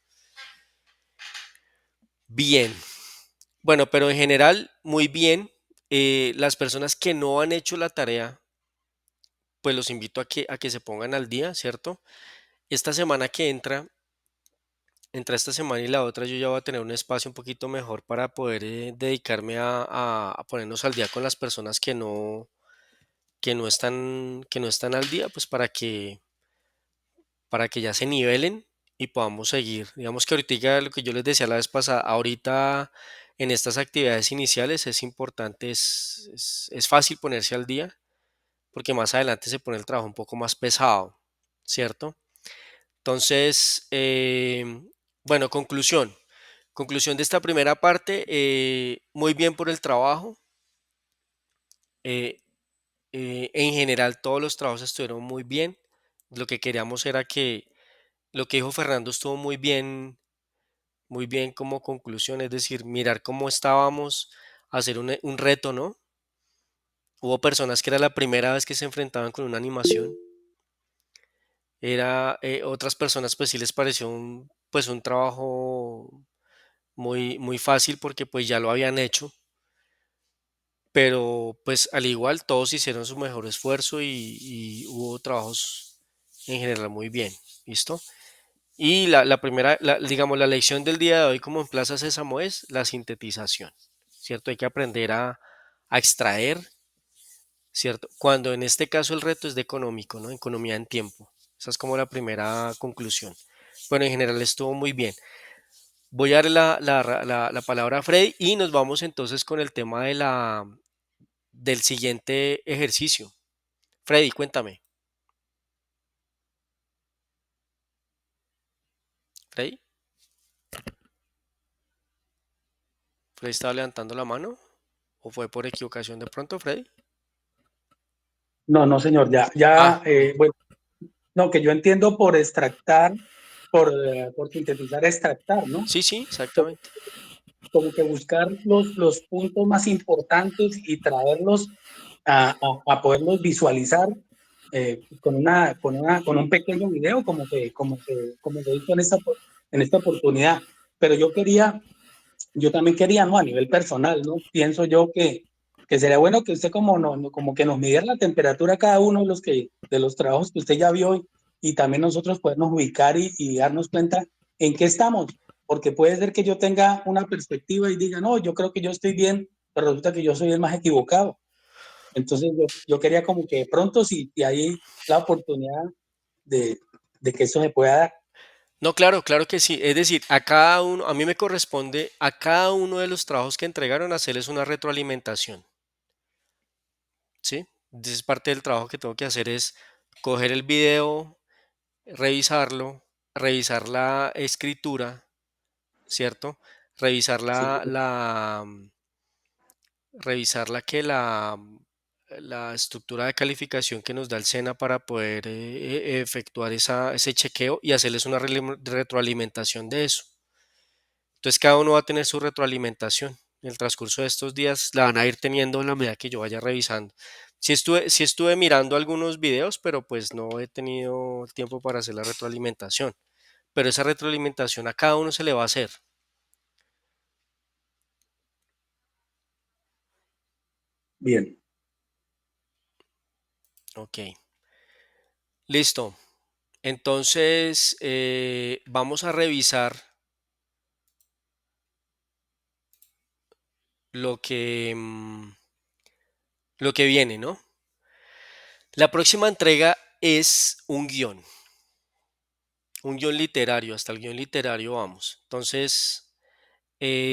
Bien, bueno, pero en general, muy bien. Las personas que no han hecho la tarea, pues los invito a que se pongan al día, ¿cierto? Esta semana que entra, entre esta semana y la otra, yo ya voy a tener un espacio un poquito mejor para poder dedicarme a ponernos al día con las personas que no están al día, pues para que ya se nivelen y podamos seguir. Digamos que ahorita lo que yo les decía la vez pasada, ahorita en estas actividades iniciales es importante, es fácil ponerse al día, porque más adelante se pone el trabajo un poco más pesado, ¿cierto? Entonces, bueno, conclusión. Conclusión de esta primera parte, muy bien por el trabajo. eh, en general todos los trabajos estuvieron muy bien. Lo que queríamos era que lo que dijo Fernando estuvo muy bien como conclusión, es decir, mirar cómo estábamos, hacer un reto, ¿no? Hubo personas que era la primera vez que se enfrentaban con una animación, otras personas pues sí les pareció pues un trabajo muy fácil porque pues ya lo habían hecho, pero pues al igual todos hicieron su mejor esfuerzo y hubo trabajos En general, muy bien. ¿Listo? Y la primera, digamos, la lección del día de hoy como en Plaza Sésamo es la sintetización, ¿cierto? Hay que aprender a extraer, ¿cierto? Cuando en este caso el reto es de económico, ¿no? Economía en tiempo. Esa es como la primera conclusión. Bueno, en general estuvo muy bien. Voy a darle la palabra a Freddy y nos vamos entonces con el tema del siguiente ejercicio. Freddy, cuéntame. Freddy, Freddy estaba levantando la mano o fue por equivocación de pronto, Freddy. No, no, señor, Ah, bueno, no, que yo entiendo por extractar, por sintetizar, extractar, ¿no? sí, sí, exactamente. Como que buscar los puntos más importantes y traerlos a poderlos visualizar con un pequeño video, como se hizo en esta oportunidad. Pero yo también quería, ¿no? A nivel personal, ¿no? Pienso yo que sería bueno que usted como que nos midiera la temperatura a cada uno de los trabajos que usted ya vio y también nosotros podernos ubicar y darnos cuenta en qué estamos, porque puede ser que yo tenga una perspectiva y diga, no, yo creo que yo estoy bien, pero resulta que yo soy el más equivocado. Entonces yo quería como que de pronto si hay la oportunidad de, de que eso se pueda dar. No, claro, claro que sí. Es decir, a cada uno, a mí me corresponde a cada uno de los trabajos que entregaron hacerles una retroalimentación, ¿sí? Entonces, parte del trabajo que tengo que hacer es coger el video, revisarlo, revisar la escritura, ¿cierto? Revisar Sí, revisar la estructura de calificación que nos da el SENA para poder efectuar ese chequeo y hacerles una retroalimentación de eso. Entonces cada uno va a tener su retroalimentación. En el transcurso de estos días la van a ir teniendo en la medida que yo vaya revisando. Sí estuve mirando algunos videos, pero pues no he tenido tiempo para hacer la retroalimentación. Pero esa retroalimentación a cada uno se le va a hacer. bien. Ok. Listo. Entonces vamos a revisar lo que, lo que viene, ¿no? La próxima entrega es un guión literario, hasta el guión literario vamos. Entonces,